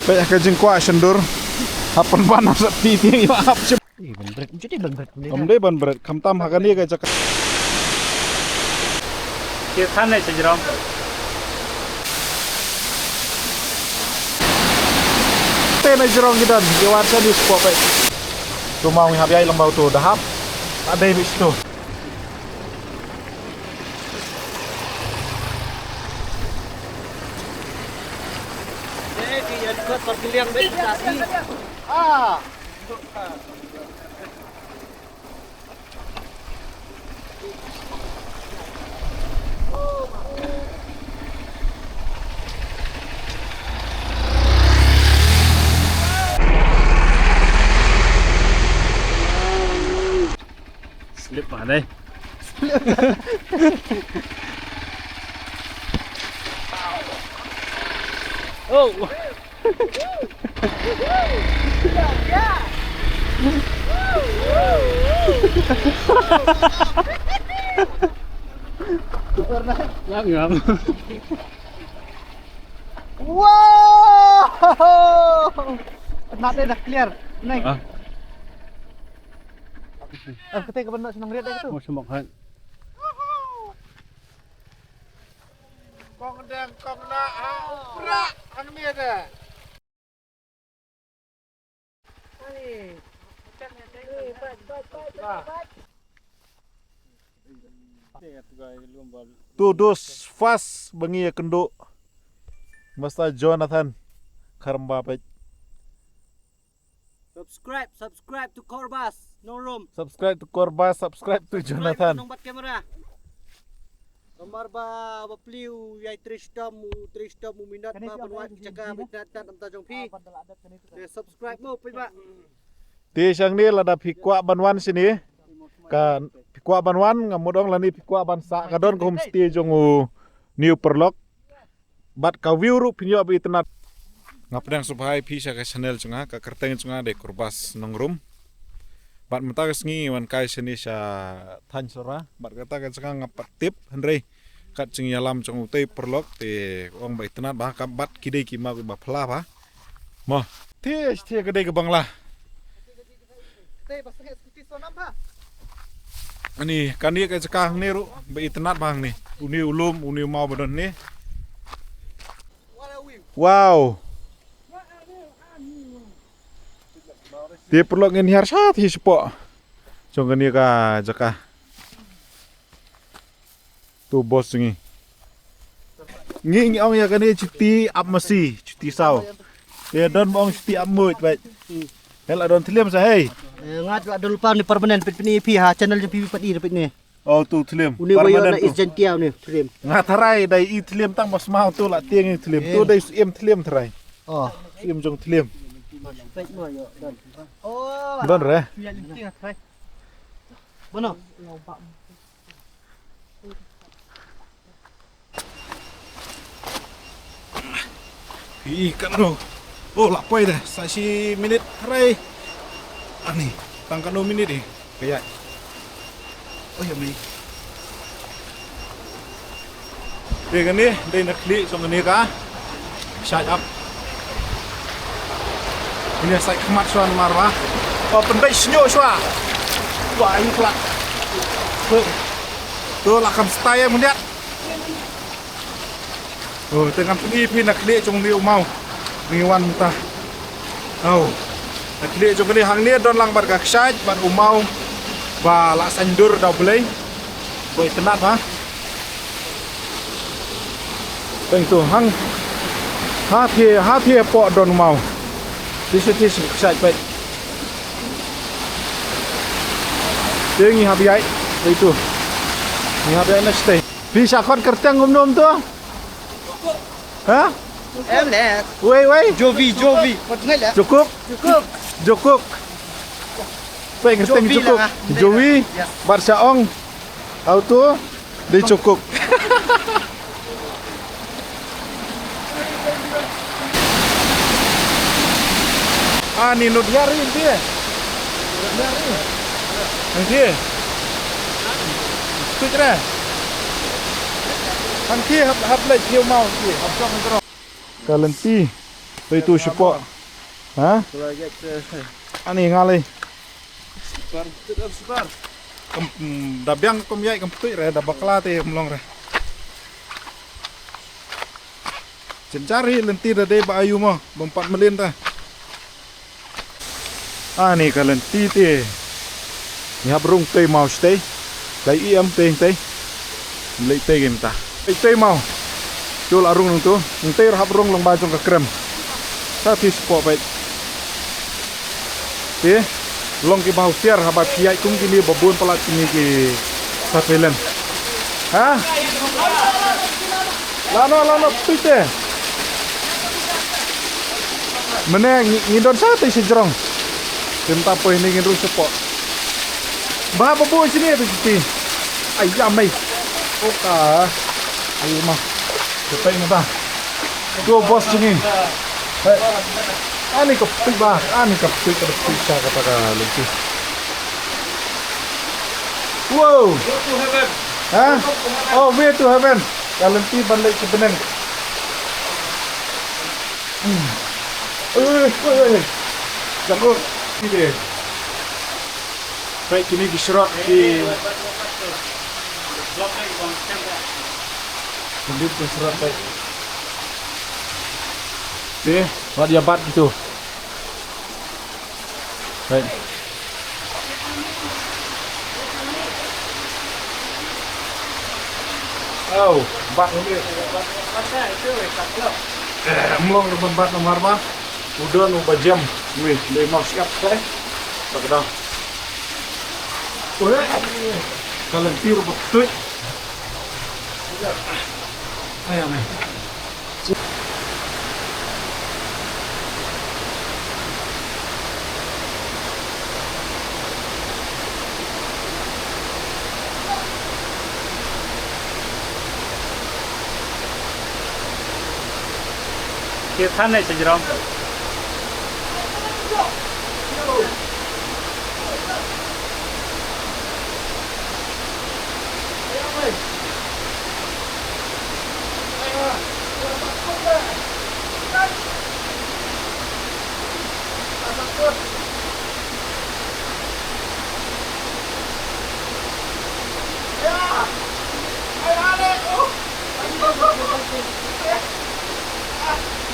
Banyak kejengkua sendur. Hapan panas sepi yang hap cep. Ban berat jadi ban berat. Om deh ban berat. Kamtam hakan dia kayak cakap. Kita nih sejerom. Tena jerong kita. Jawab saya di spot baik. Cuma menghabiai lembau tu dah hap. Ada di situ. Jadi yang kuat pergiliang vegetasi. Slip vào đây. Oh. Ngam. Wow. Penatnya dah clear. Naik. Ketika benar senang lihat itu. Mau sembok hết. Kong dang kong na prak ang dia dah. Tu dos fast bengi ya kenduk. Masta Jonathan Karamba pej. Subscribe to Corbas. No room. Subscribe to Korba, subscribe to Jonathan. Nombat kamera. Gambar ba bapliu yai tristam mu minat ba banwat jaga minat am tajong pi. Subscribe mo pe ba. Ti sang ni lada pikwa banwan sini. Ka pikwa banwan ngamudong lani pikwa bansa kadon ko homestay jongu New Perlok. Bat ka view ru pinyo abi tenat. Ngapdang subhai pi sa ka channel chunga ka kerteng chunga de Korbas nongrum. Bat matagas ngi wan kai sini sa than sora bat kata ka chunga ngapat tip henry kat ching yalam chung utei Perlok te ong bai tenat ba ka bat kidei ki ma ba phla ba. Mo te gede ke bangla. Ani kan dia kayak cekah ni ru bai tenat bang ni. Uni ulum uni mau badon ni. Wow. Dia perlu ngin hiar sat hi sepo. Jong ni ka jaka. Tu bos ngi. Ngi ong ya kan cuti ap mesi, cuti sau. Dia don ong cuti ap mut baik. Hel adon tliam sa hey. Ngat ada lupa ni permanen pini pi ha channel je pi padi dapat ni. Oh tu tliam. Uni bayo na isjantiau ni tlim. Ngatarai dai i tliam tang mas mau tu la tiang i tliam. Tu dai em tliam trai. Oh, Em jong tliam. Oh. Don re. Mana? Ikan lo. Oh, lapoi dah. Sasi minit rai. Ani, tangkan 2 minit ni. Kayak. Oh ya mai. Dia kan ni, dia nak klik song ni ka. Shut up. Ini saya kemat suan marwah. Oh, pendai senyuk suah. Wah, ini kelak. Tu lakam stay yang mendiat. Oh, tengah pergi pi nak klik cung dia mau. Ngiwan tah. Oh. Nak klik cung ni hang ni don lang bar ka ksaj bar umau. Ba la sandur dah boleh. Boy tenat ha. Teng tu hang. Hati po don mau. Di situ ksaj baik. Dia ngi habiai. Itu. Ngi habiai nak stay. Bisa kon kerteng ngom tu. Hah? Em nè. Wei. Jovi. Một ngay lẹ. Jokuk. Pengen kerteng Jokuk. Jovi. Barsaong. Auto. Di Jokuk. Ni Nudiari dia. Nanti. Itu cerah. Hang kia hap lai kieu mau kia hap chong antro. Kalenti. Pe tu support. Ha? Ani ngalai. Sebar. Dabiang kom yai kom putui re da bakla te mlong re. Cencari lenti da dei ba ayu mo, bompat melin ta. Ani kalenti te. Ni hab rung tei mau stay. Lai iam tei tei. Lai tei game ta. Tei mau. Jol arung nung tu, nung tei hab rung long ba jong ka krem. Sa ti sport baik. Te. Long ki bau siar habat kiai kung kini babun pelat kini ki satelen. Ha? Lano pite. Mene ngidon sate si jerong. Tim tapo ini ngidon sepok. Bah babu sini tu sini. Ayam mai. Oka. Ayo mah. Cepai ngata. Dua bos sini. Ani kapit ba? Ani kapit siya kapag lenti. Wow! Go to heaven. Ha? Oh, way to heaven. Kalenti balik ke benang. Jangan ini. Baik ini diserot di Sendiri diserot baik. Deh, buat jabat gitu. Baik. Oh, bat ini. Mlong leban bat nomor apa? Udah nubah jam. Wih, dari mau siap saya. Tak dah. Wih, kalian tiru betul. Ayo, nih. Kia than này sẽ Jerome.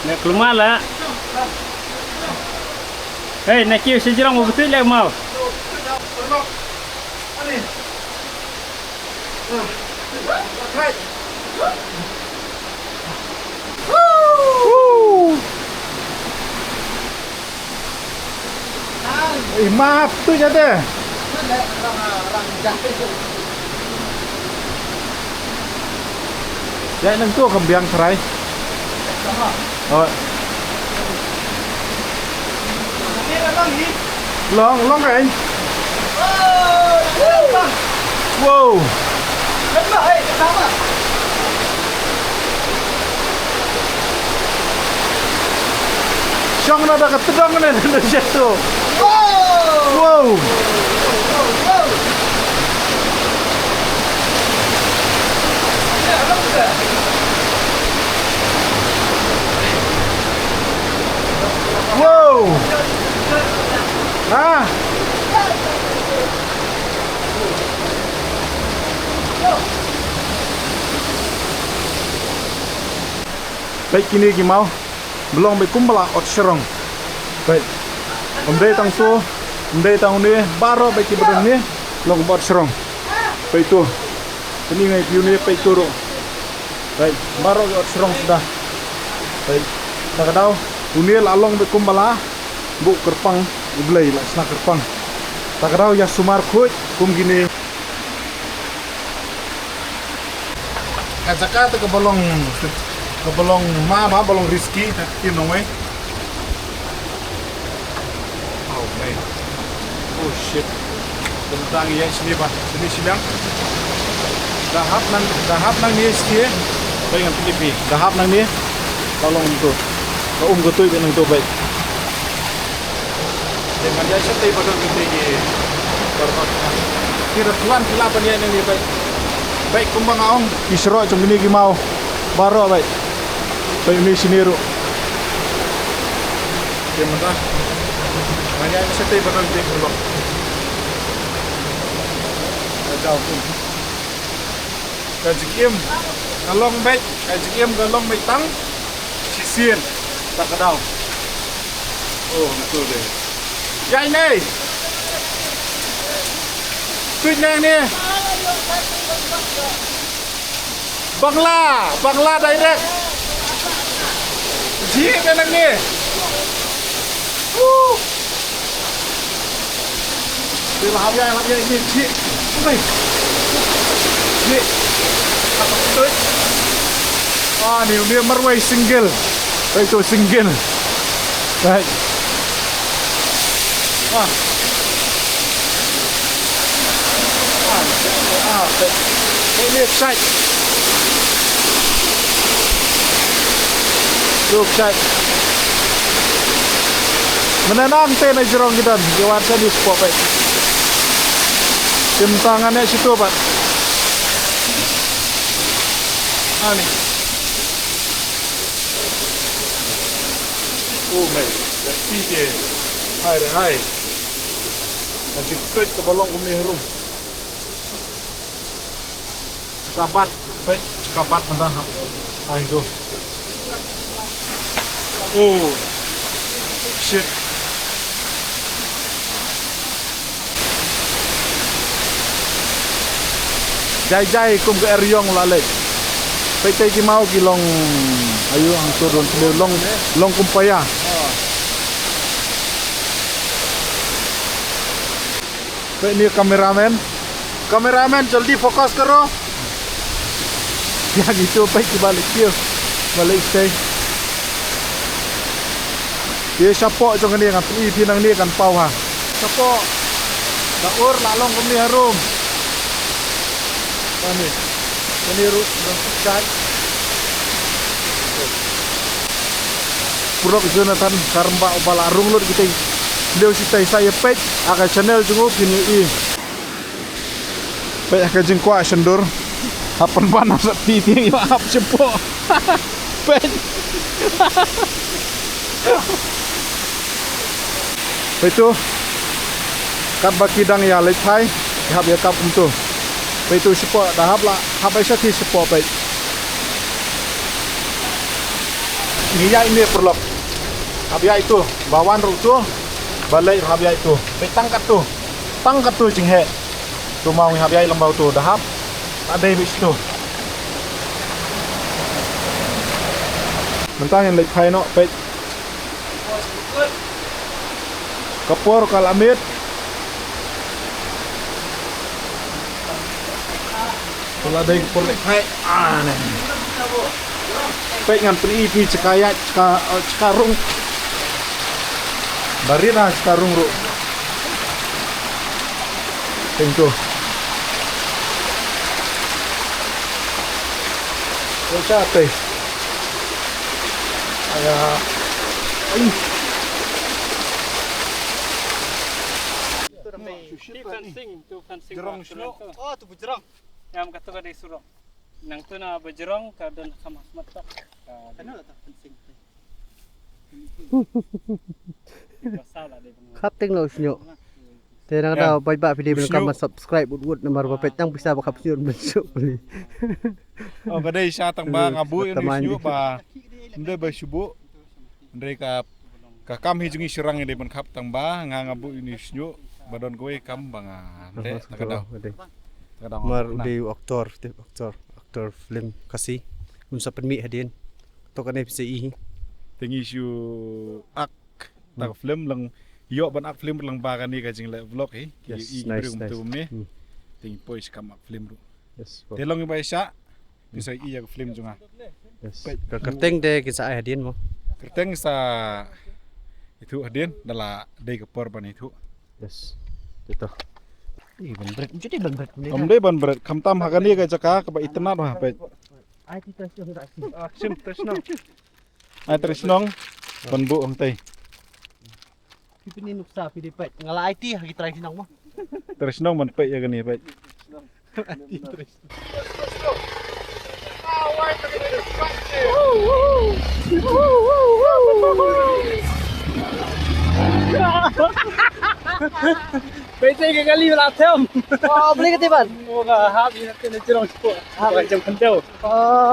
Nak keluar lah. Hei, nak kira sejarah mau betul lah mau. Maaf tu jatuh. Jangan nentu kembiang serai. Oh. Long rồi. Wow. Xong nó đã ketedong này nó jatuh. Wow. Wow. Ah. Baik kini mau belum kumpala ot serong. Baik. Umdai tang tu, umdai tang ni baru baik ibadah ni long bot serong. Baik tu. Ini ngai piu ni baik tu. Baik, baru ot serong sudah. Baik. Tak tahu. Unil along be kumbala bu kerpang ublay la sna kerpang takraw ya sumar khoj kum gini kacaka ke bolong ma bolong riski tim nong we oh man oh shit tentang ya sini pak sini silang dahap nang ni sini pengen pipi dahap nang ni tolong tu gotoi benang to baik. Dengan dia setai pada kita ni. Kira tuan kelapan ni baik. Baik kumbang aong isro jom ini ki mau. baro baik. Baik ini sini ru. Dia mentah. Hanya sete benar dia belum. Jauh pun. Kajikim kalong baik, kajikim kalong baik tang. Sisir tak kedau. Oh betul deh. Ya ini. Tweet nang ni. Bangla direct. Ji nang ni. Làm ra ini chị. Ui. Chị. Apa itu? Ah, ni dia marwai single. Itu single. Baik. Ah. Baik. Ini cek. Look cek. Menenang teh na jerong kita. Jawasan di spot baik. Tangannya situ Pak. Ani. Oh mate, PJ. Hai. Nanti straight ke balong umi harum. Kabat, baik, kabat mentah. Itu. Oh. Shit. Jai kum ke Eryong lalek. Pete ki mau ki long ayu ang turun long kumpaya. Ini kameramen jaldi fokus karo. Ya gitu baik balik dia. Balik stay. Dia siapa jong ni ngan pi nang ni kan pau ha. Siapa? Daur lalong kami harum. Ini ru dan Purok Jonathan Karmba Balarung lur kita beliau sitai saya page akan channel jungu kini page akan jengkwa sendur hapan bana sepi ting yo ap cepo page itu kan bakidang ya lepai hab ya kap untuk itu support dah habla habai sati support baik minyak ini perlu habia itu bawan rutu balai habia itu tangkat tu jinghe tu mau habia lembau tu dah hab ada bis tu mentang yang lepai no baik kapur kalamit kalau ada yang perlu hai aneh baik ngan pri pi cekaya cekarung barira cekarung ru tentu capek ayah Jerong snow. Oh, tu berjerong. Yang kata ka di surong. Nang tu na berjerong ka dan sama mata. Ano lah tak fencing. Masalah dia. Cutting lo snyo. Tena daw bye-bye video belum subscribe wood nomor bapet yang bisa bakap syur besok beli. Oh kadai syatang ba ngabu ini syu ba. Ndai ba syubu. Ndai ka kam hijungi sirang ini ben kap tang ba ngabu ini syu badon kowe kam bangan. Takadaw. Mar di aktor film kasih unsa penmi hadin to kanai PCI Tingi syu ak tak film lang yo ban ak film lang ba kani ka jing vlog Yes, i nice. ni ting pois kam ak film ru Yes. telong ba isa bisa i yak film junga Yes. Kerteng de kisah hadin mo. kerteng sa itu hadin dala dei ke porban itu Yes. Itu. Berat. Jadi berat. kamde ban berat kam tam hakani ka jaka ka ba itna ba pe Ai kita sudah sim tresnong ai tresnong ban bu ang tay Pipin nuksa pidi pet ngala IT kita try sinang mo. tresnong man pe ya gani pe Pwede ka kali wala tem. Oh, beli ketiban. Moga hab ina tena jirong sport. Hab jam kentel. Oh.